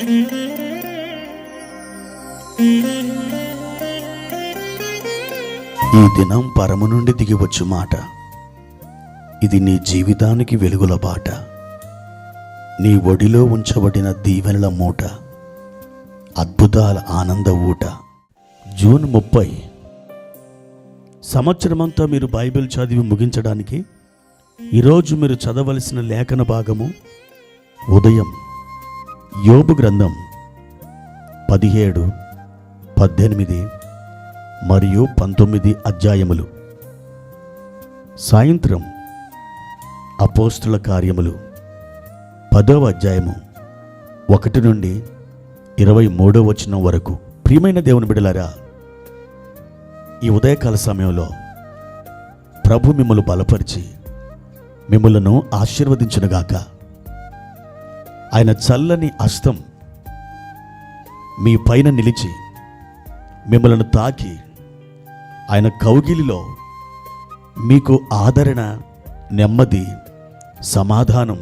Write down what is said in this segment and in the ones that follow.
ఈ దినం పరము నుండి దిగివచ్చు మాట. ఇది నీ జీవితానికి వెలుగుల బాట. నీ ఒడిలో ఉంచబడిన దీవెనల మూట, అద్భుతాల ఆనంద ఊట. జూన్ 30. సంవత్సరమంతా మీరు బైబిల్ చదివి ముగించడానికి ఈరోజు మీరు చదవలసిన లేఖన భాగము ఉదయం యోబు గ్రంథం 17, 18 మరియు 19 అధ్యాయములు. సాయంత్రం అపోస్తుల కార్యములు 10వ అధ్యాయము 1 నుండి 23వ వచనం వరకు. ప్రియమైన దేవుని బిడ్డలారా, ఈ ఉదయకాల సమయంలో ప్రభు మిమ్మల్ని బలపరిచి మిమ్మలను ఆశీర్వదించునుగాక. ఆయన చల్లని హస్తం మీ పైన నిలిచి మిమ్మలను తాకి ఆయన కౌగిలిలో మీకు ఆదరణ, నెమ్మది, సమాధానం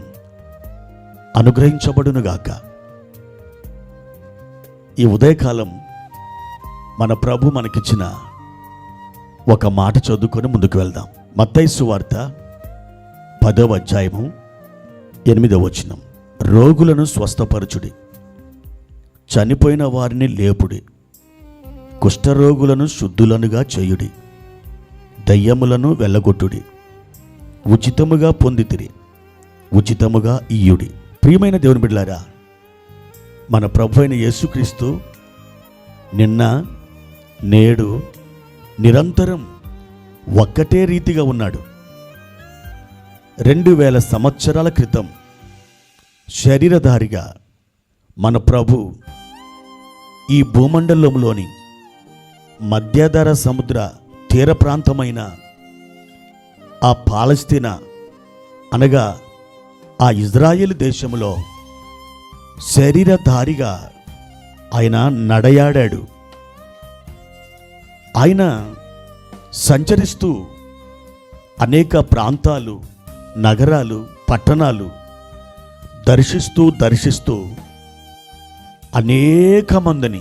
అనుగ్రహించబడునుగాక. ఈ ఉదయకాలం మన ప్రభు మనకిచ్చిన ఒక మాట చదువుకొని ముందుకు వెళ్దాం. మత్తయి సువార్త 10వ అధ్యాయము 8వ వచనం. రోగులను స్వస్థపరచుడి, చనిపోయిన వారిని లేపుడి, కుష్ఠరోగులను శుద్ధులనుగా చేయుడి, దయ్యములను వెళ్ళగొట్టుడి, ఉచితముగా పొందితిరి, ఉచితముగా ఇయ్యుడి. ప్రియమైన దేవుని బిడ్డలారా, మన ప్రభు అయిన యేసుక్రీస్తు నిన్న, నేడు, నిరంతరం ఒక్కటే రీతిగా ఉన్నాడు. 2000 సంవత్సరాల క్రితం శరీరధారిగా మన ప్రభు ఈ భూమండలంలోని మధ్యధర సముద్ర తీర ప్రాంతమైన ఆ పాలస్తీనా అనగా ఆ ఇజ్రాయేలు దేశంలో శరీరధారిగా ఆయన నడయాడాడు. ఆయన సంచరిస్తూ అనేక ప్రాంతాలు, నగరాలు, పట్టణాలు దర్శిస్తూ అనేక మందిని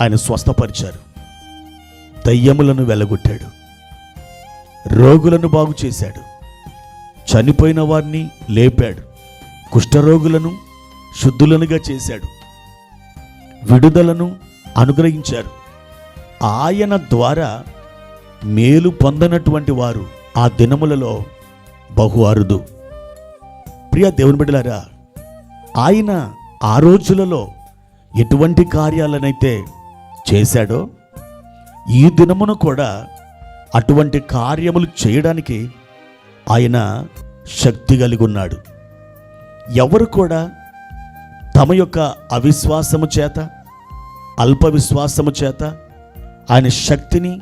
ఆయన స్వస్థపరిచారు. దయ్యములను వెళ్ళగొట్టాడు, రోగులను బాగు చేశాడు, చనిపోయిన వారిని లేపాడు, కుష్ఠరోగులను శుద్ధులనుగా చేశాడు, విడుదలను అనుగ్రహించారు. ఆయన ద్వారా మేలు పొందనటువంటి వారు ఆ దినములలో బహు అరుదు. ప్రియ దేవుని బిడ్డలారా, ఆయన ఆ రోజులలో ఎటువంటి కార్యాలనైతే చేశాడో ఈ దినమును కూడా అటువంటి కార్యములు చేయడానికి ఆయన శక్తి కలిగి ఉన్నాడు. ఎవరు కూడా తమ యొక్క అవిశ్వాసము చేత, అల్ప విశ్వాసము చేత ఆయన శక్తిని,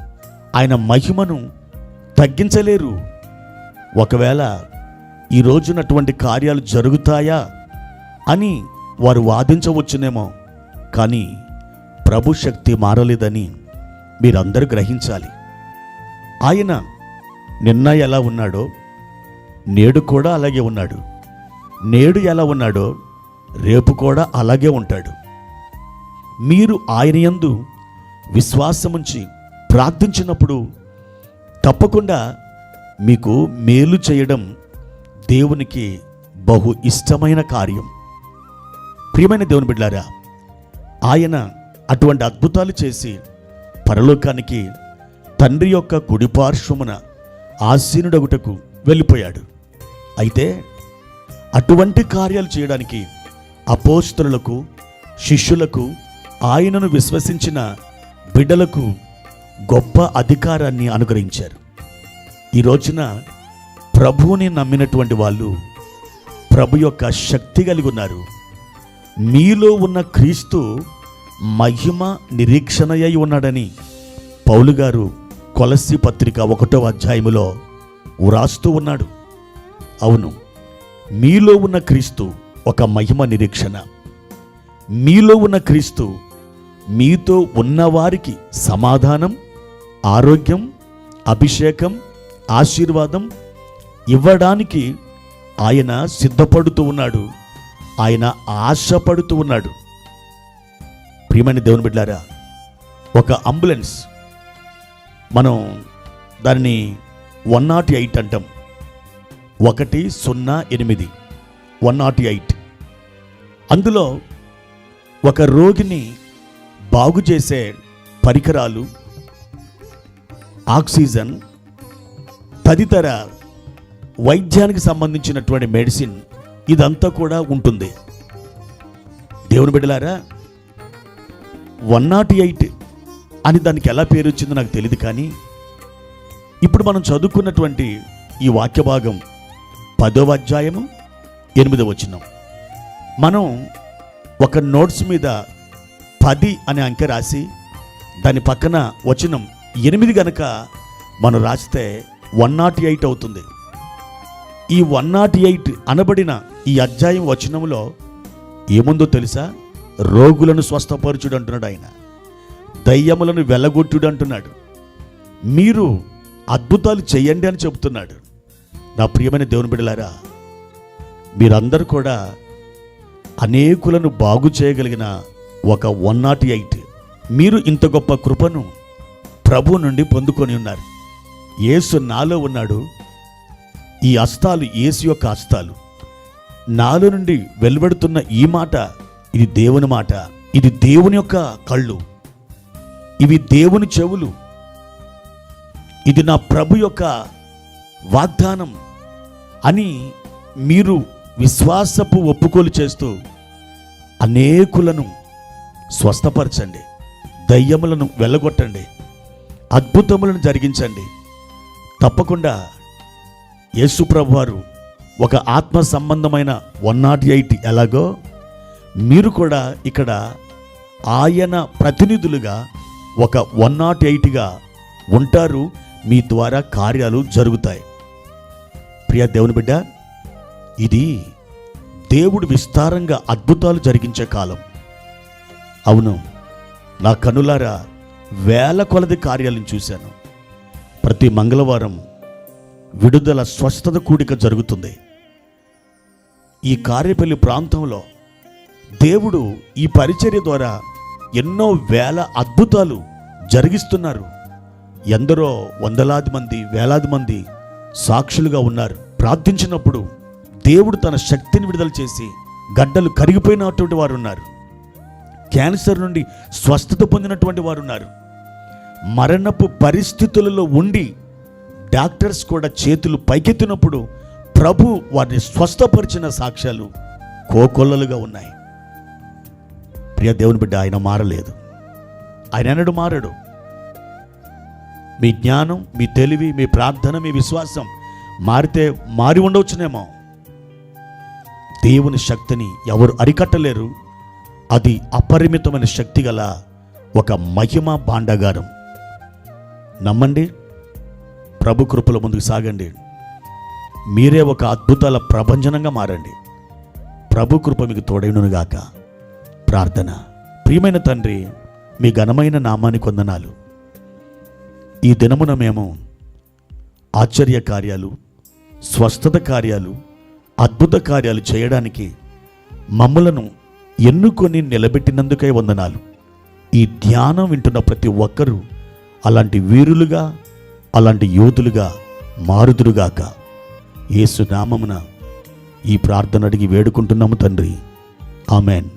ఆయన మహిమను తగ్గించలేరు. ఒకవేళ ఈ రోజునటువంటి కార్యాలు జరుగుతాయా అని వారు వాదించవచ్చునేమో, కానీ ప్రభు శక్తి మారలేదని మీరందరూ గ్రహించాలి. ఆయన నిన్న ఎలా ఉన్నాడో నేడు కూడా అలాగే ఉన్నాడు. నేడు ఎలా ఉన్నాడో రేపు కూడా అలాగే ఉంటాడు. మీరు ఆయన యందు విశ్వాసముంచి ప్రార్థించినప్పుడు తప్పకుండా మీకు మేలు చేయడం దేవునికి బహు ఇష్టమైన కార్యం. ప్రియమైన దేవుని బిడ్డలారా, ఆయన అటువంటి అద్భుతాలు చేసి పరలోకానికి తండ్రి యొక్క కుడిపార్శ్వమున ఆసీనుడగుటకు వెళ్ళిపోయాడు. అయితే అటువంటి కార్యాలు చేయడానికి అపోస్తలులకు, శిష్యులకు, ఆయనను విశ్వసించిన బిడ్డలకు గొప్ప అధికారాన్ని అనుగ్రహించారు. ఈ రోజున ప్రభువుని నమ్మినటువంటి వాళ్ళు ప్రభు యొక్క శక్తి కలిగి ఉన్నారు. మీలో ఉన్న క్రీస్తు మహిమ నిరీక్షణయ్యి ఉన్నాడని పౌలు గారు కొలస్సీ పత్రిక 1వ అధ్యాయములో వ్రాస్తూ ఉన్నాడు. అవును, మీలో ఉన్న క్రీస్తు ఒక మహిమ నిరీక్షణ. మీలో ఉన్న క్రీస్తు మీతో ఉన్నవారికి సమాధానం, ఆరోగ్యం, అభిషేకం, ఆశీర్వాదం ఇవ్వడానికి ఆయన సిద్ధపడుతూ ఉన్నాడు. ఆయన ఆశపడుతూ ఉన్నాడు. ప్రియమైన దేవుని బిడ్డలారా, ఒక అంబులెన్స్, మనం దాన్ని 108 అంటాం. 108 108. అందులో ఒక రోగిని బాగు చేసే పరికరాలు, ఆక్సిజన్, తదితర వైద్యానికి సంబంధించినటువంటి మెడిసిన్, ఇదంతా కూడా ఉంటుంది. దేవుని బిడ్డలారా, 108 అని దానికి ఎలా పేరు వచ్చిందో నాకు తెలియదు. కానీ ఇప్పుడు మనం చదువుకున్నటువంటి ఈ వాక్య భాగం 10వ అధ్యాయము 8వ వచనం. మనం ఒక నోట్స్ మీద 10 అనే అంకె రాసి దాని పక్కన వచనం 8 గనక మనం రాస్తే 108 అవుతుంది. ఈ 108 అనబడిన ఈ అధ్యాయం వచనంలో ఏముందో తెలుసా? రోగులను స్వస్థపరచుడు అంటున్నాడు ఆయన, దయ్యములను వెళ్ళగొట్టుడు అంటున్నాడు, మీరు అద్భుతాలు చేయండి అని చెబుతున్నాడు. నా ప్రియమైన దేవుని బిడ్డలారా, మీరందరూ కూడా అనేకులను బాగు చేయగలిగిన ఒక 108, మీరు ఇంత గొప్ప కృపను ప్రభు నుండి పొందుకొని ఉన్నారు. యేసు నాలో ఉన్నాడు. ఈ హస్తాలు యేసు యొక్క హస్తాలు. నాలో నుండి వెలువడుతున్న ఈ మాట, ఇది దేవుని మాట, ఇది దేవుని యొక్క కళ్ళు, ఇవి దేవుని చెవులు, ఇది నా ప్రభు యొక్క వాగ్దానం అని మీరు విశ్వాసపు ఒప్పుకోలు చేస్తూ అనేకులను స్వస్థపరచండి, దయ్యములను వెళ్ళగొట్టండి, అద్భుతములను జరిగించండి. తప్పకుండా యేసు ప్రభు వారు ఒక ఆత్మ సంబంధమైన 108 ఎలాగో మీరు కూడా ఇక్కడ ఆయన ప్రతినిధులుగా ఒక 108గా ఉంటారు. మీ ద్వారా కార్యాలు జరుగుతాయి. ప్రియ దేవుని బిడ్డ, ఇది దేవుడు విస్తారంగా అద్భుతాలు జరిగించే కాలం. అవును, నా కనులారా వేల కొలది కార్యాలను చూశాను. ప్రతి మంగళవారం విడుదల స్వస్థత కూడిక జరుగుతుంది. ఈ కార్యపల్లి ప్రాంతంలో దేవుడు ఈ పరిచర్య ద్వారా ఎన్నో వేల అద్భుతాలు జరిగిస్తున్నారు. ఎందరో వందలాది మంది, వేలాది మంది సాక్షులుగా ఉన్నారు. ప్రార్థించినప్పుడు దేవుడు తన శక్తిని విడుదల చేసి గడ్డలు కరిగిపోయినటువంటి వారు ఉన్నారు. క్యాన్సర్ నుండి స్వస్థత పొందినటువంటి వారు ఉన్నారు. మరణపు పరిస్థితులలో ఉండి డాక్టర్స్ కూడా చేతులు పైకెత్తినప్పుడు ప్రభు వారిని స్వస్థపరిచిన సాక్ష్యాలు కోకొల్లలుగా ఉన్నాయి. ప్రియ దేవుని బిడ్డ, ఆయన మారలేదు. ఆయన ఎన్నడూ మారడు. మీ జ్ఞానం, మీ తెలివి, మీ ప్రార్థన, మీ విశ్వాసం మారితే మారి ఉండవచ్చునేమో. దేవుని శక్తిని ఎవరు అరికట్టలేరు. అది అపరిమితమైన శక్తి గల ఒక మహిమ భాండాగారం. నమ్మండి, ప్రభు కృపల ముందుకు సాగండి. మీరే ఒక అద్భుతాల ప్రభంజనంగా మారండి. ప్రభు కృప మీకు తోడైనగాక. ప్రార్థన. ప్రియమైన తండ్రి, మీ ఘనమైన నామానికి వందనాలు. ఈ దినమున మేము ఆశ్చర్య కార్యాలు, స్వస్థత కార్యాలు, అద్భుత కార్యాలు చేయడానికి మమ్మలను ఎన్నుకొని నిలబెట్టినందుకై వందనాలు. ఈ ధ్యానం వింటున్న ప్రతి ఒక్కరూ అలాంటి వీరులుగా, అలాంటి యోధులుగా మారుదురుగాక. యేసు నామమున ఈ ప్రార్థన అడిగి వేడుకుంటున్నాము తండ్రి. ఆమెన్.